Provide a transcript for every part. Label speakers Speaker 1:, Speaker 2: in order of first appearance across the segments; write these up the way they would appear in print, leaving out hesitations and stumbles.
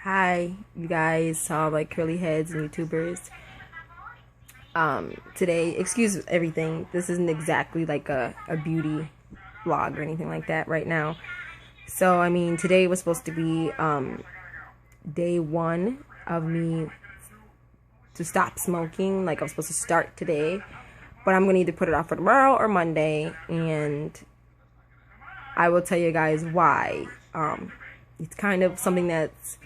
Speaker 1: Hi, you guys, saw like curly heads and YouTubers. Today, excuse everything. This isn't exactly like a beauty vlog or anything like that right now. So, today was supposed to be day one of me to stop smoking. Like, I was supposed to start today, but I'm gonna either put it off for tomorrow or Monday, and I will tell you guys why. It's kind of something that's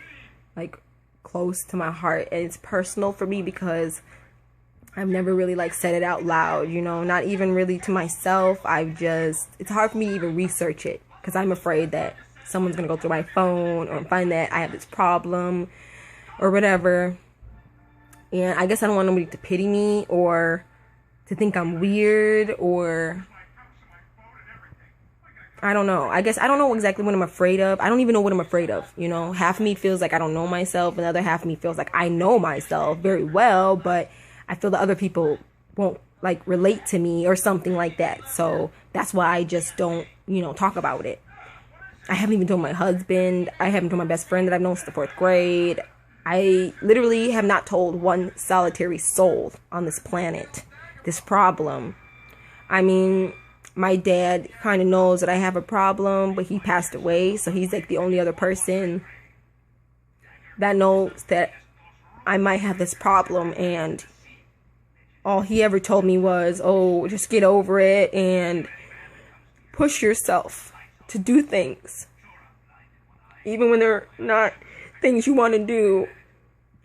Speaker 1: like close to my heart, and it's personal for me because I've never really like said it out loud, not even really to myself. It's hard for me to even research it because I'm afraid that someone's gonna go through my phone or find that I have this problem or whatever. And I guess I don't want nobody to pity me or to think I'm weird, or I don't know. I guess I don't know exactly what I'm afraid of. I don't even know what I'm afraid of. Half of me feels like I don't know myself, and the other half of me feels like I know myself very well, but I feel that other people won't like relate to me or something like that. So that's why I just don't, talk about it. I haven't even told my husband. I haven't told my best friend that I've known since the 4th grade. I literally have not told one solitary soul on this planet this problem. My dad kind of knows that I have a problem, but he passed away, so he's like the only other person that knows that I might have this problem, and all he ever told me was, oh, just get over it and push yourself to do things, even when they're not things you want to do,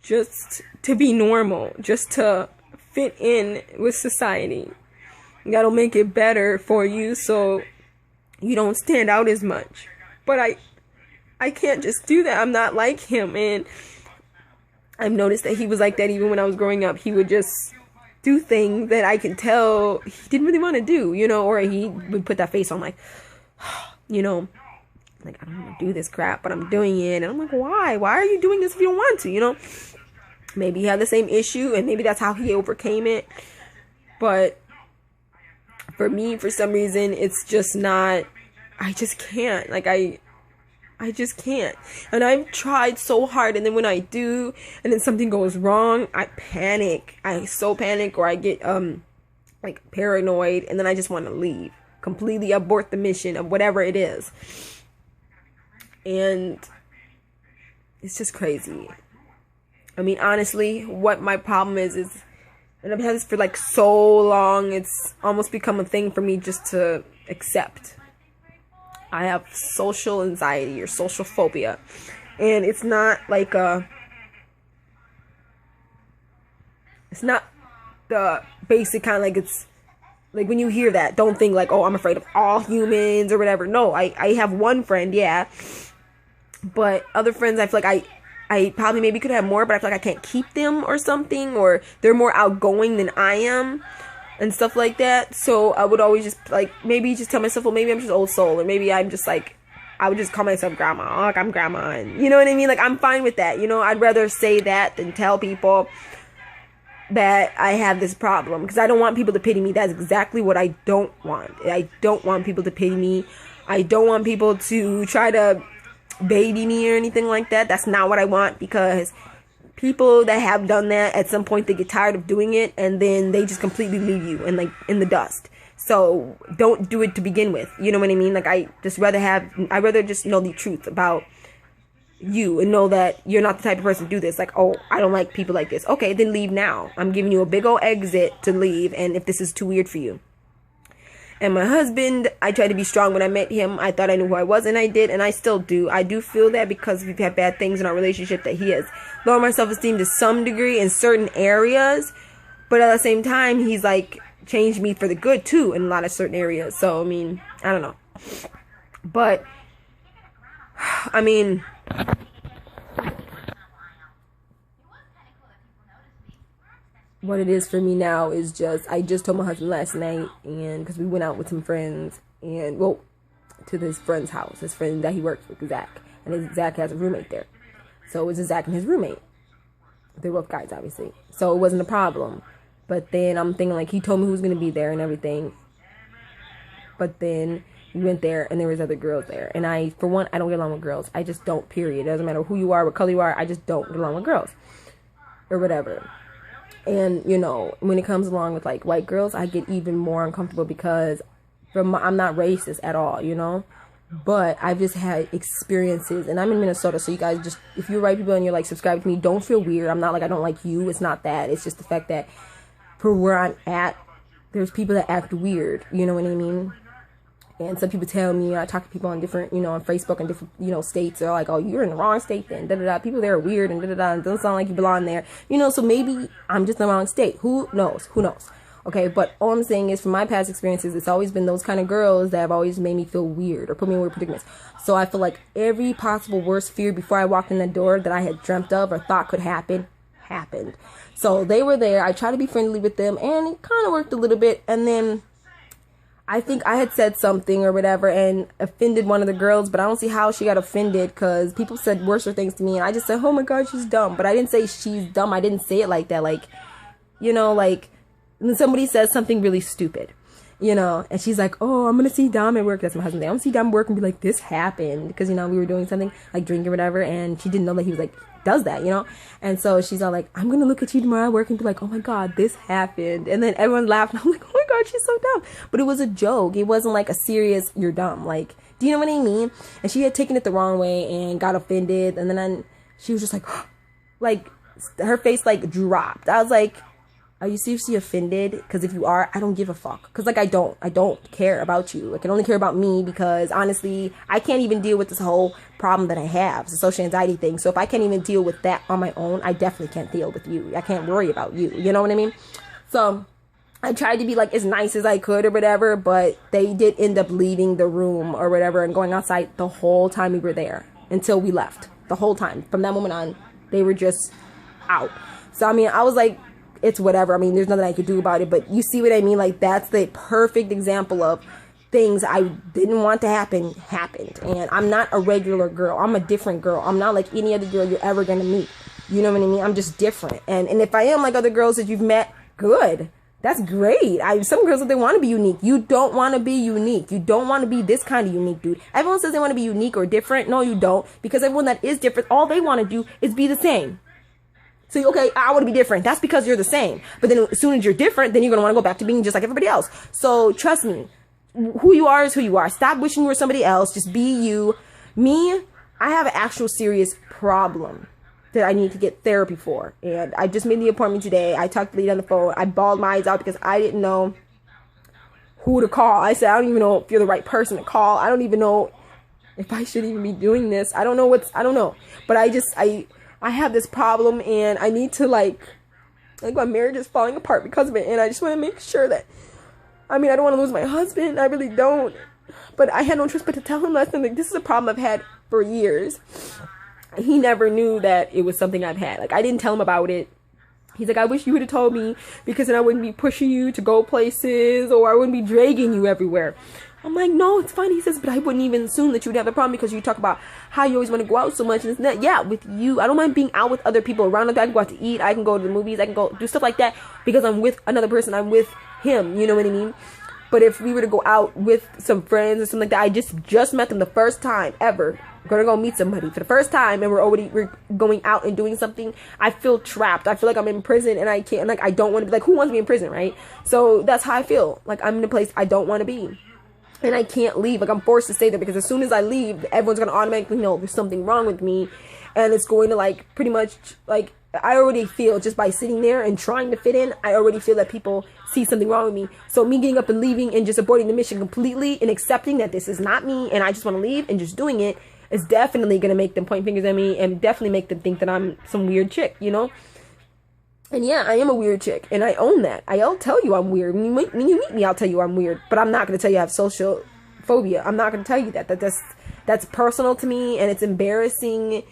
Speaker 1: just to be normal, just to fit in with society. That'll make it better for you so you don't stand out as much. But I can't just do that. I'm not like him. And I've noticed that he was like that even when I was growing up. He would just do things that I could tell he didn't really want to do, or he would put that face on like, like, I don't want to do this crap, but I'm doing it. And I'm like, why? Why are you doing this if you don't want to, Maybe he had the same issue and maybe that's how he overcame it. But for me, for some reason, it's just not, I just can't. Like, I just can't. And I've tried so hard, and then when I do, and then something goes wrong, I panic. I so panic, or I get, like, paranoid, and then I just want to leave. Completely abort the mission of whatever it is. And it's just crazy. Honestly, what my problem is, and I've had this for like so long, it's almost become a thing for me just to accept. I have social anxiety or social phobia. And it's not like it's not the basic kind of like, it's like when you hear that, don't think like, oh, I'm afraid of all humans or whatever. No, I have one friend, yeah. But other friends, I feel like I probably maybe could have more, but I feel like I can't keep them or something, or they're more outgoing than I am and stuff like that. So I would always just like maybe just tell myself, well, maybe I'm just old soul, or maybe I'm just like, I would just call myself grandma, like I'm grandma, and you know what I mean? Like, I'm fine with that. I'd rather say that than tell people that I have this problem, because I don't want people to pity me. That's exactly what I don't want. I don't want people to pity me. I don't want people to try to baby me or anything like that. That's not what I want, because people that have done that, at some point they get tired of doing it, and then they just completely leave you and like in the dust. So don't do it to begin with. You know what I mean? Like, I'd rather just know the truth about you and know that you're not the type of person to do this. Like, oh, I don't like people like this. Okay, then leave now. I'm giving you a big old exit to leave, and if this is too weird for you. And my husband, I tried to be strong when I met him. I thought I knew who I was, and I did, and I still do. I do feel that because we've had bad things in our relationship, that he has lowered my self-esteem to some degree in certain areas. But at the same time, he's like changed me for the good too in a lot of certain areas. So, I don't know. But, what it is for me now is just, I just told my husband last night, and because we went out with some friends, and well, to this friend's house, his friend that he works with, Zach, and Zach has a roommate there. So it was just Zach and his roommate. They're both guys, obviously, so it wasn't a problem. But then I'm thinking, like, he told me who was gonna be there and everything. But then We went there and there was other girls there. And for one, I don't get along with girls. I just don't, period. It doesn't matter who you are, what color you are. I just don't get along with girls or whatever. And, you know, when it comes along with like white girls, I get even more uncomfortable because I'm not racist at all, you know, but I've just had experiences, and I'm in Minnesota. So you guys just, if you're white people and you're like subscribed to me, don't feel weird. I'm not like, I don't like you. It's not that. It's just the fact that for where I'm at, there's people that act weird. You know what I mean? And some people tell me, I talk to people on different, you know, on Facebook and different, you know, states. They're like, oh, you're in the wrong state then. Da da da. People there are weird and da da da. It doesn't sound like you belong there. You know, so maybe I'm just in the wrong state. Who knows? Who knows? Okay, but all I'm saying is from my past experiences, it's always been those kind of girls that have always made me feel weird or put me in weird predicaments. So I feel like every possible worst fear before I walked in the door that I had dreamt of or thought could happen, happened. So they were there. I tried to be friendly with them, and it kind of worked a little bit. And then I think I had said something or whatever and offended one of the girls, but I don't see how she got offended because people said worser things to me. And I just said, oh my God, she's dumb. But I didn't say she's dumb. I didn't say it like that. Like, you know, like, and then somebody says something really stupid, you know, and she's like, oh, I'm going to see Dom at work. That's my husband's name. I'm going to see Dom at work and be like, this happened. Because, you know, we were doing something like drinking or whatever. And she didn't know that he was like, does that, you know? And so she's all like, I'm going to look at you tomorrow at work and be like, oh my God, this happened. And then everyone laughed. And I'm like, oh my God, she's so dumb. But it was a joke. It wasn't like a serious, you're dumb. Like, do you know what I mean? And she had taken it the wrong way and got offended. And then she was just like her face like dropped. I was like, are you seriously offended? Because if you are, I don't give a fuck. Because like I don't care about you. I can only care about me because honestly, I can't even deal with this whole problem that I have. It's a social anxiety thing. So if I can't even deal with that on my own, I definitely can't deal with you. I can't worry about you. You know what I mean? So I tried to be like as nice as I could or whatever, but they did end up leaving the room or whatever and going outside the whole time we were there until we left. The whole time. From that moment on, they were just out. So I mean, I was like, it's whatever. I mean, there's nothing I could do about it, but you see what I mean? Like, that's the perfect example of things I didn't want to happen, happened. And I'm not a regular girl. I'm a different girl. I'm not like any other girl you're ever going to meet. You know what I mean? I'm just different. And if I am like other girls that you've met, good. That's great. Some girls, they want to be unique. You don't want to be unique. You don't want to be this kind of unique, dude. Everyone says they want to be unique or different. No, you don't. Because everyone that is different, all they want to do is be the same. So, okay, I want to be different. That's because you're the same. But then as soon as you're different, then you're going to want to go back to being just like everybody else. So trust me, who you are is who you are. Stop wishing you were somebody else. Just be you. Me, I have an actual serious problem that I need to get therapy for. And I just made the appointment today. I talked to Leelee on the phone. I bawled my eyes out because I didn't know who to call. I said, I don't even know if you're the right person to call. I don't even know if I should even be doing this. I don't know. But I have this problem and I need to like my marriage is falling apart because of it. And I just want to make sure that, I mean, I don't want to lose my husband. I really don't. But I had no choice but to tell him last time, like, this is a problem I've had for years. He never knew that it was something I've had. Like, I didn't tell him about it. He's like, I wish you would have told me because then I wouldn't be pushing you to go places or I wouldn't be dragging you everywhere. I'm like, no, it's fine. He says, but I wouldn't even assume that you would have a problem because you talk about how you always want to go out so much. And it's not, yeah, with you. I don't mind being out with other people around. I can go out to eat. I can go to the movies. I can go do stuff like that because I'm with another person. I'm with him. You know what I mean? But if we were to go out with some friends or something like that, I just met them the first time ever. We're going to go meet somebody for the first time and we're going out and doing something. I feel trapped. I feel like I'm in prison and I can't, like, I don't want to be, like, who wants to be in prison, right? So that's how I feel. Like, I'm in a place I don't want to be. And I can't leave. Like, I'm forced to stay there because as soon as I leave, everyone's going to automatically know there's something wrong with me. And it's going to, like, pretty much, like, I already feel just by sitting there and trying to fit in, I already feel that people see something wrong with me. So me getting up and leaving and just aborting the mission completely and accepting that this is not me and I just want to leave and just doing it is definitely going to make them point fingers at me and definitely make them think that I'm some weird chick, you know? And yeah, I am a weird chick, and I own that. I'll tell you I'm weird. When you meet me, I'll tell you I'm weird. But I'm not going to tell you I have social phobia. I'm not going to tell you that. That's personal to me, and it's embarrassing,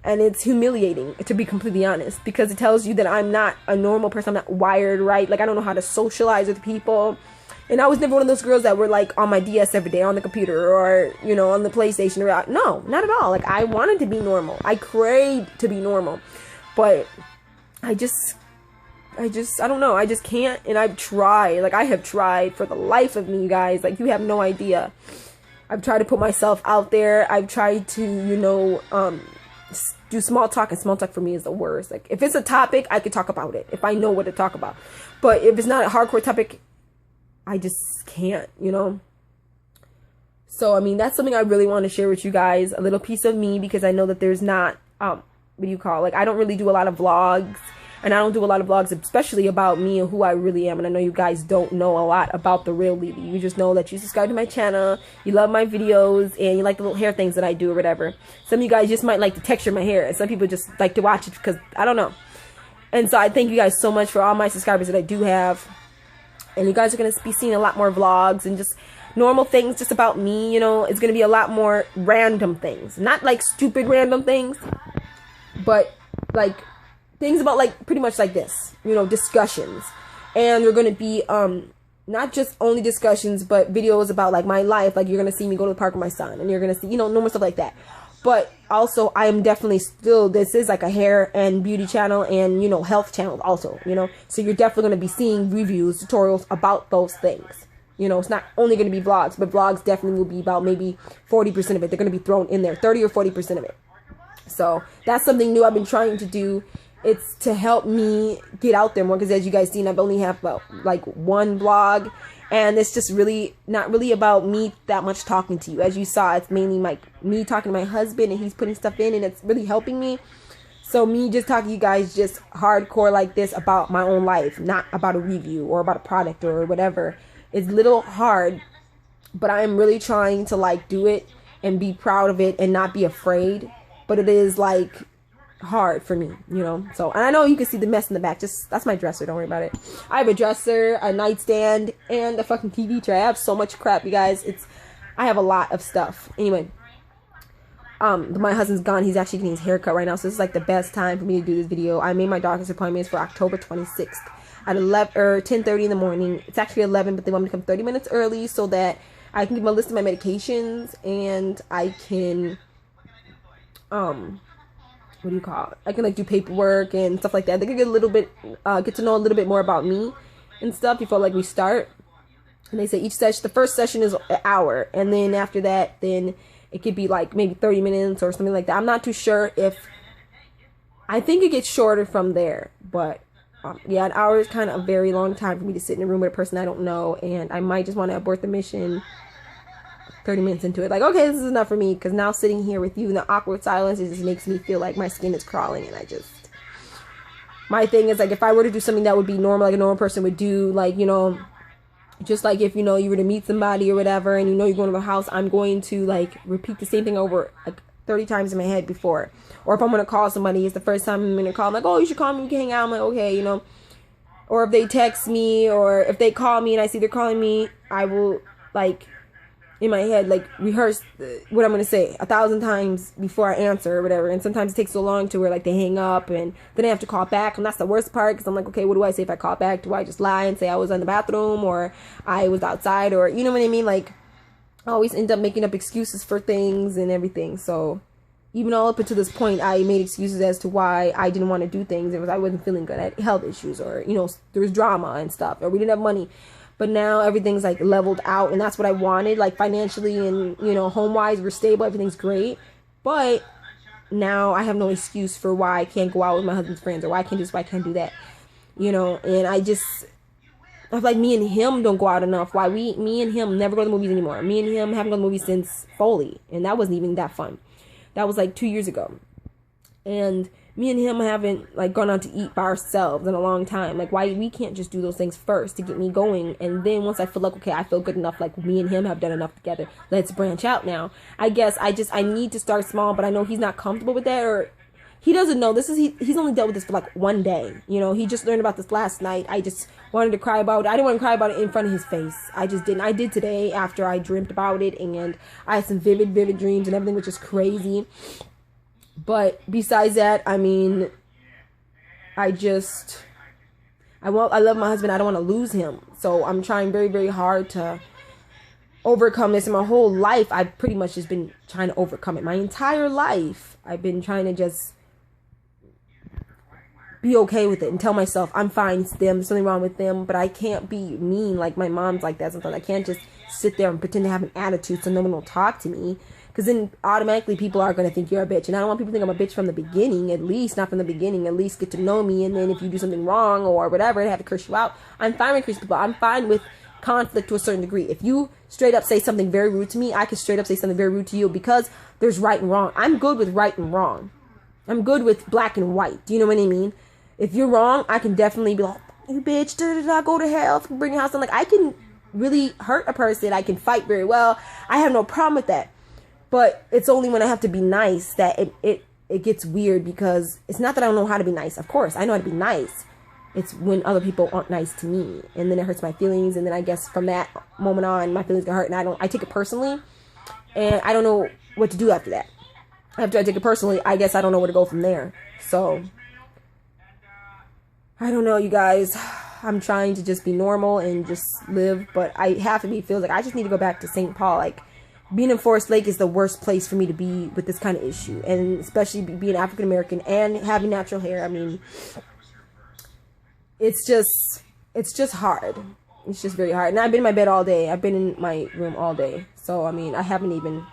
Speaker 1: and it's humiliating, to be completely honest. Because it tells you that I'm not a normal person. I'm not wired right. Like, I don't know how to socialize with people. And I was never one of those girls that were, like, on my DS every day on the computer or, you know, on the PlayStation. Or, no, not at all. Like, I wanted to be normal. I craved to be normal. But I don't know. I just can't. And I've tried. Like, I have tried for the life of me, you guys. Like, you have no idea. I've tried to put myself out there. I've tried to, you know, do small talk, and small talk for me is the worst. Like, if it's a topic, I could talk about it if I know what to talk about. But if it's not a hardcore topic, I just can't, you know. So, I mean, that's something I really want to share with you guys, a little piece of me, because I know that there's not, what do you call it? Like, I don't really do a lot of vlogs, and I don't do a lot of vlogs, especially about me and who I really am. And I know you guys don't know a lot about the real Leelee. You just know that you subscribe to my channel, you love my videos, and you like the little hair things that I do or whatever. Some of you guys just might like the texture of my hair, and some people just like to watch it because, I don't know. And so I thank you guys so much for all my subscribers that I do have. And you guys are going to be seeing a lot more vlogs and just normal things just about me, you know. It's going to be a lot more random things. Not like stupid random things, but like things about like pretty much like this, you know, discussions. And they're going to be not just only discussions, but videos about like my life. Like, you're going to see me go to the park with my son, and you're going to see, you know, normal stuff like that. But also, I am definitely still, this is like a hair and beauty channel and, you know, health channel also, you know. So you're definitely going to be seeing reviews, tutorials about those things. You know, it's not only going to be vlogs, but vlogs definitely will be about maybe 40% of it. They're going to be thrown in there, 30 or 40% of it. So that's something new I've been trying to do. It's to help me get out there more, because as you guys seen, I've only have about like one vlog, and it's just really not really about me that much talking to you. As you saw, it's mainly like me talking to my husband, and he's putting stuff in, and it's really helping me. So me just talking to you guys just hardcore like this about my own life, not about a review or about a product or whatever. It's a little hard, but I am really trying to like do it and be proud of it and not be afraid. But it is like hard for me, you know. So, and I know you can see the mess in the back. Just, that's my dresser, don't worry about it. I have a dresser, a nightstand, and a fucking TV tray. I have so much crap, you guys. I have a lot of stuff. Anyway, my husband's gone. He's actually getting his hair cut right now, so this is like the best time for me to do this video. I made my doctor's appointments for October 26th at 10:30 in the morning. It's actually 11, but they want me to come 30 minutes early so that I can give them a list of my medications, and I can what do you call it? I can like do paperwork and stuff like that. They can get a little bit, get to know a little bit more about me and stuff before like we start. And they say each session, the first session is an hour, and then after that, then it could be like maybe 30 minutes or something like that. I'm not too sure if, I think it gets shorter from there, but yeah, an hour is kind of a very long time for me to sit in a room with a person I don't know, and I might just want to abort the mission 30 minutes into it. Like, okay, this is enough for me, because now sitting here with you in the awkward silence, it just makes me feel like my skin is crawling, and my thing is, like, if I were to do something that would be normal, like a normal person would do, like, you know, just like if, you know, you were to meet somebody or whatever, and you know you're going to a house, I'm going to, like, repeat the same thing over, like, 30 times in my head before. Or if I'm going to call somebody, it's the first time I'm going to call, I'm like, oh, you should call me, we can hang out. I'm like, okay, you know. Or if they text me, or if they call me and I see they're calling me, I will, like, in my head, like, rehearse what I'm going to say 1,000 times before I answer or whatever. And sometimes it takes so long to where, like, they hang up and then I have to call back. And that's the worst part, because I'm like, okay, what do I say if I call back? Do I just lie and say I was in the bathroom, or I was outside, or, you know what I mean? Like, I always end up making up excuses for things and everything. So even all up until this point, I made excuses as to why I didn't want to do things. It was I wasn't feeling good. I had health issues, or, you know, there was drama and stuff, or we didn't have money. But now everything's like leveled out, and that's what I wanted. Like, financially and, you know, home wise, we're stable, everything's great. But now I have no excuse for why I can't go out with my husband's friends, or why I can't do this, why I can't do that, you know. And I feel like me and him don't go out enough. Why me and him never go to the movies anymore. Me and him haven't gone to the movies since Foley, and that wasn't even that fun. That was like 2 years ago. And me and him haven't, like, gone out to eat by ourselves in a long time. Like, why we can't just do those things first to get me going, and then once I feel like, okay, I feel good enough, like me and him have done enough together, let's branch out now. I guess I need to start small, but I know he's not comfortable with that, or he doesn't know. He's only dealt with this for like one day, you know. He just learned about this last night. I just wanted to cry about it. I didn't want to cry about it in front of his face. I just didn't. I did today after I dreamt about it, and I had some vivid dreams and everything, which is crazy. But besides that, I mean, I love my husband. I don't want to lose him. So I'm trying very, very hard to overcome this. In my whole life, I've pretty much just been trying to overcome it. My entire life, I've been trying to just be okay with it and tell myself I'm fine, it's them, there's something wrong with them, but I can't be mean like my mom's like that sometimes. I can't just sit there and pretend to have an attitude so no one will talk to me, because then automatically people are going to think you're a bitch, and I don't want people to think I'm a bitch from the beginning. At least not from the beginning. At least get to know me, and then if you do something wrong or whatever and have to curse you out, I'm fine with cursing people. I'm fine with conflict to a certain degree. If you straight up say something very rude to me, I can straight up say something very rude to you, because there's right and wrong. I'm good with right and wrong. I'm good with black and white. Do you know what I mean? If you're wrong, I can definitely be like, you bitch, go to hell, bring your house down. Like, I can really hurt a person. I can fight very well. I have no problem with that. But it's only when I have to be nice that it gets weird, because it's not that I don't know how to be nice. Of course, I know how to be nice. It's when other people aren't nice to me, and then it hurts my feelings, and then I guess from that moment on, my feelings get hurt, and I take it personally, and I don't know what to do after that. After I take it personally, I guess I don't know where to go from there. So I don't know, you guys. I'm trying to just be normal and just live, but I have to be, feels like I just need to go back to St. Paul. Like, being in Forest Lake is the worst place for me to be with this kind of issue, and especially being African American and having natural hair. I mean, it's just hard. It's just very hard. And I've been in my bed all day. I've been in my room all day. So, I mean, I haven't even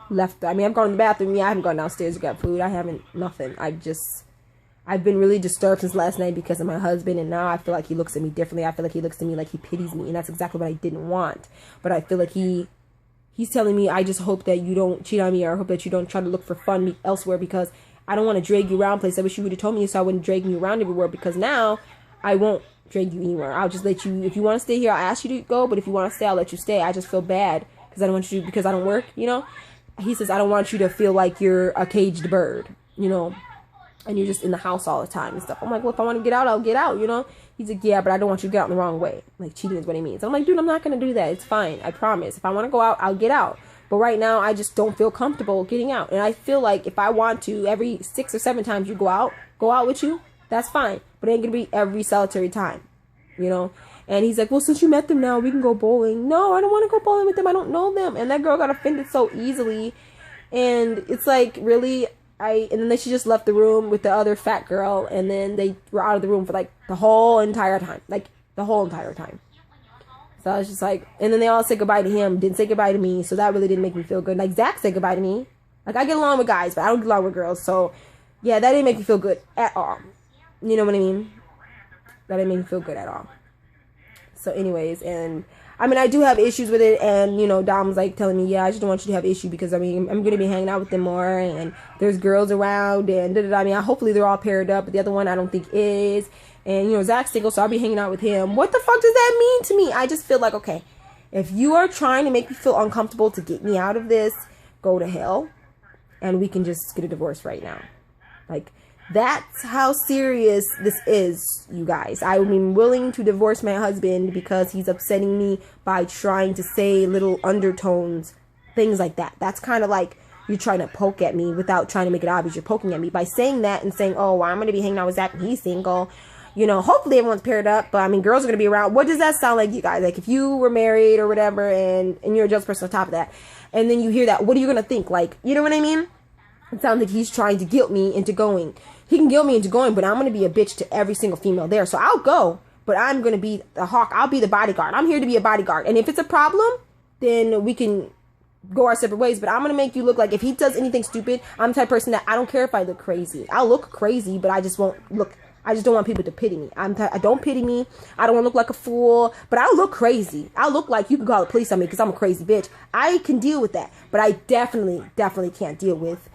Speaker 1: left. I mean, I've gone to the bathroom. Yeah, I haven't gone downstairs to get food. I haven't, nothing. I've been really disturbed since last night because of my husband, and now I feel like he looks at me differently. I feel like he looks at me like he pities me, and that's exactly what I didn't want. But I feel like he's telling me, I just hope that you don't cheat on me, or I hope that you don't try to look for fun elsewhere, because I don't want to drag you around places. I wish you would have told me so I wouldn't drag you around everywhere, because now I won't drag you anywhere. I'll just let you, if you want to stay here, I'll ask you to go, but if you want to stay, I'll let you stay. I just feel bad because I don't want you to, because I don't work, you know? He says, I don't want you to feel like you're a caged bird, you know, and you're just in the house all the time and stuff. I'm like, well, if I want to get out, I'll get out, you know? He's like, yeah, but I don't want you to get out in the wrong way. Like, cheating is what he means. I'm like, dude, I'm not going to do that. It's fine. I promise. If I want to go out, I'll get out. But right now, I just don't feel comfortable getting out. And I feel like if I want to, every 6 or 7 times you go out with you, that's fine. But it ain't going to be every solitary time, you know? And he's like, well, since you met them now, we can go bowling. No, I don't want to go bowling with them. I don't know them. And that girl got offended so easily. And it's like, really, and then she just left the room with the other fat girl. And then they were out of the room for like the whole entire time. Like, the whole entire time. So I was just like, and then they all said goodbye to him. Didn't say goodbye to me. So that really didn't make me feel good. Like, Zach said goodbye to me. Like, I get along with guys, but I don't get along with girls. So, yeah, that didn't make me feel good at all. You know what I mean? That didn't make me feel good at all. So anyways, and I mean, I do have issues with it, and you know, Dom was like telling me, yeah, I just don't want you to have issue, because I mean, I'm gonna be hanging out with them more, and there's girls around, and I mean, hopefully they're all paired up, but the other one I don't think is, and you know, Zach's single, so I'll be hanging out with him. What the fuck does that mean to me? I just feel like, okay, if you are trying to make me feel uncomfortable to get me out of this, go to hell, and we can just get a divorce right now. Like, that's how serious this is, you guys. I would be willing to divorce my husband because he's upsetting me by trying to say little undertones, things like that. That's kind of like you're trying to poke at me without trying to make it obvious you're poking at me. By saying that and saying, oh, well, I'm going to be hanging out with Zach and he's single. You know, hopefully everyone's paired up, but I mean, girls are going to be around. What does that sound like, you guys? Like, if you were married or whatever, and you're a jealous person on top of that, and then you hear that, what are you going to think? Like, you know what I mean? It sounds like he's trying to guilt me into going. He can guilt me into going, but I'm going to be a bitch to every single female there. So I'll go, but I'm going to be the hawk. I'll be the bodyguard. I'm here to be a bodyguard. And if it's a problem, then we can go our separate ways. But I'm going to make you look like, if he does anything stupid, I'm the type of person that I don't care if I look crazy. I'll look crazy, but I just won't look. I just don't want people to pity me. I don't pity me. I don't want to look like a fool, but I'll look crazy. I'll look like you can call the police on me because I'm a crazy bitch. I can deal with that, but I definitely can't deal with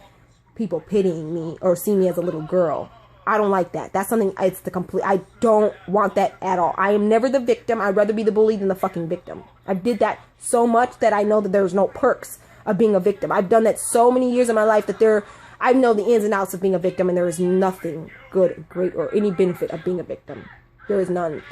Speaker 1: people pitying me or seeing me as a little girl. I don't like that. That's something, it's the complete, I don't want that at all. I am never the victim. I'd rather be the bully than the fucking victim. I did that so much that I know that there's no perks of being a victim. I've done that so many years of my life that I know the ins and outs of being a victim, and there is nothing good, great, or any benefit of being a victim. There is none.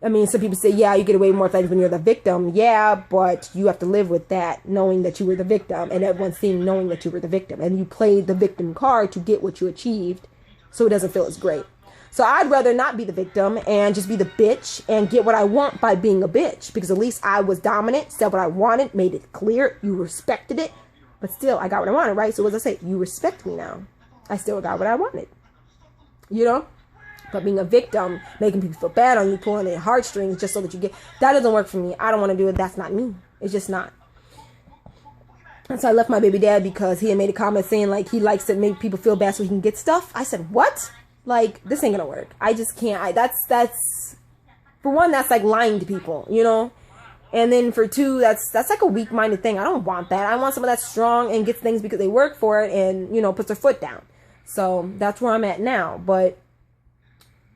Speaker 1: I mean, some people say, yeah, you get away with more things when you're the victim. Yeah, but you have to live with that, knowing that you were the victim, and everyone seeing knowing that you were the victim. And you played the victim card to get what you achieved, so it doesn't feel as great. So I'd rather not be the victim and just be the bitch and get what I want by being a bitch, because at least I was dominant, said what I wanted, made it clear, you respected it, but still, I got what I wanted, right? So as I say, you respect me now. I still got what I wanted, you know? But being a victim, making people feel bad on you, pulling their heartstrings just so that you get, that doesn't work for me. I don't want to do it. That's not me. It's just not. And so I left my baby dad because he had made a comment saying like he likes to make people feel bad so he can get stuff. I said, what? Like, this ain't gonna work. I just can't. That's for one, that's like lying to people, you know? And then for two, that's like a weak-minded thing. I don't want that. I want someone that's strong and gets things because they work for it and, you know, puts their foot down. So that's where I'm at now. But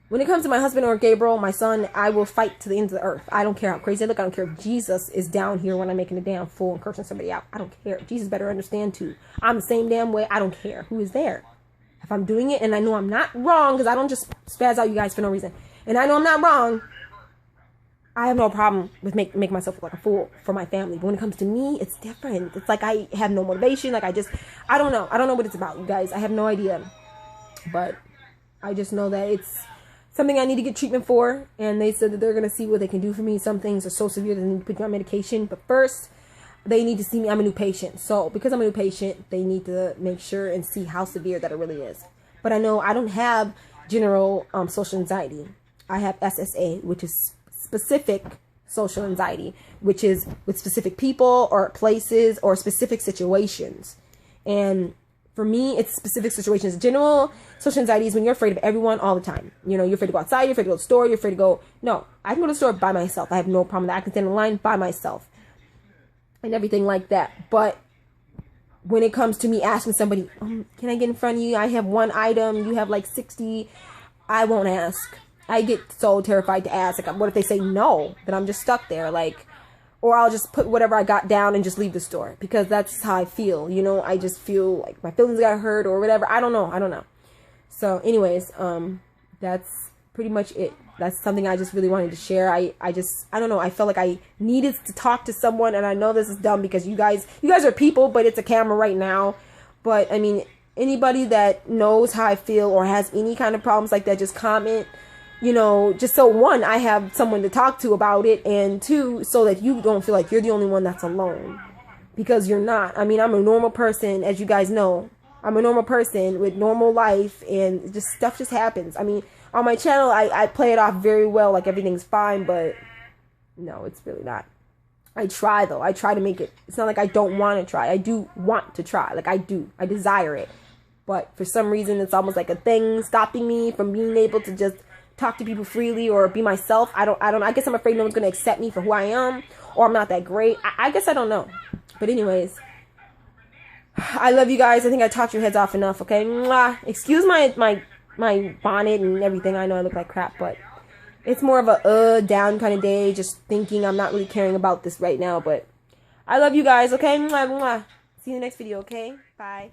Speaker 1: when it comes to my husband or Gabriel, my son, I will fight to the ends of the earth. I don't care how crazy I look. I don't care if Jesus is down here when I'm making a damn fool and cursing somebody out. I don't care. Jesus better understand too. I'm the same damn way. I don't care who is there. If I'm doing it and I know I'm not wrong, because I don't just spaz out you guys for no reason, and I know I'm not wrong, I have no problem with make myself look like a fool for my family. But when it comes to me, it's different. It's like I have no motivation. Like I don't know. I don't know what it's about, you guys. I have no idea. But I just know that it's something I need to get treatment for. And they said that they're going to see what they can do for me. Some things are so severe that they need to put me on medication. But first, they need to see me. I'm a new patient. So because I'm a new patient, they need to make sure and see how severe that it really is. But I know I don't have general social anxiety. I have SSA, which is specific social anxiety, which is with specific people or places or specific situations. And for me, it's specific situations. General social anxiety is when you're afraid of everyone all the time. You know, you're afraid to go outside, you're afraid to go to the store, you're afraid to go. No, I can go to the store by myself. I have no problem with that. I can stand in line by myself and everything like that. But when it comes to me asking somebody, can I get in front of you? I have one item, you have like 60. I won't ask. I get so terrified to ask. Like, what if they say no? Then I'm just stuck there. Like, or I'll just put whatever I got down and just leave the store because that's how I feel. You know, I just feel like my feelings got hurt or whatever. I don't know. So, anyways, that's pretty much it. That's something I just really wanted to share. I don't know. I felt like I needed to talk to someone, and I know this is dumb because you guys are people, but it's a camera right now. But I mean, anybody that knows how I feel or has any kind of problems like that, just comment. You know, just so one, I have someone to talk to about it, and two, so that you don't feel like you're the only one that's alone, because you're not. I mean, I'm a normal person, as you guys know. I'm a normal person with normal life, and just stuff just happens. I mean, on my channel, I play it off very well, like everything's fine, but no, it's really not. I try, though. I try to make it. It's not like I don't want to try. I do want to try. Like, I do. I desire it. But for some reason, it's almost like a thing stopping me from being able to just talk to people freely or be myself. I don't I guess I'm afraid no one's gonna accept me for who I am, or I'm not that great. I guess I don't know. But anyways, I love you guys. I think I talked your heads off enough. Okay, mwah. Excuse my bonnet and everything. I know I look like crap, but it's more of a down kind of day, just thinking. I'm not really caring about this right now, but I love you guys. Okay, mwah, mwah. See you in the next video. Okay, bye.